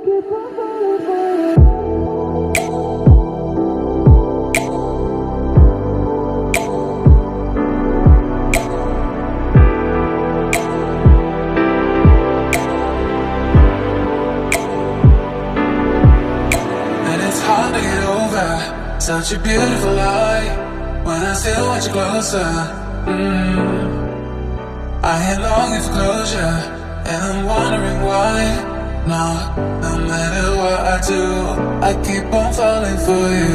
Such a beautiful lie when I still want you closer. I ain't longing for closure, and I'm wondering why. No matter what I do, I keep on falling for you.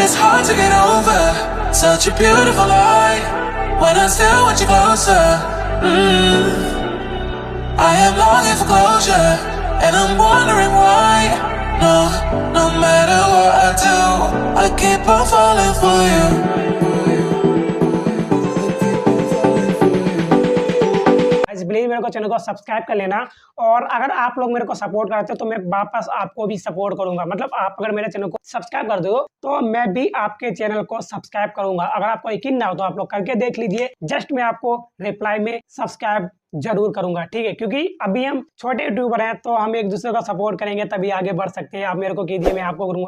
It's hard to get over such a beautiful lie when I still want you closer. I am longing for closure, and I'm wondering why. No matter what I do, I keep on falling for you. Please मेरे को channel को subscribe कर लेना, और अगर आप लोग मेरे को सपोर्ट करते हो तो मैं वापस आपको भी सपोर्ट करूंगा। मतलब आप अगर मेरे चैनल को सब्सक्राइब कर दो तो मैं भी आपके चैनल को सब्सक्राइब करूंगा। अगर आपको यकीन ना हो तो आप लोग करके देख लीजिए, जस्ट मैं आपको रिप्लाई में सब्सक्राइब जरूर करूंगा, ठीक है? क्योंकि अभी हम छोटे यूट्यूबर हैं तो हम एक दूसरे का सपोर्ट करेंगे तभी आगे बढ़ सकते हैं। आप मेरे को कीजिए, मैं आपको करूंगा।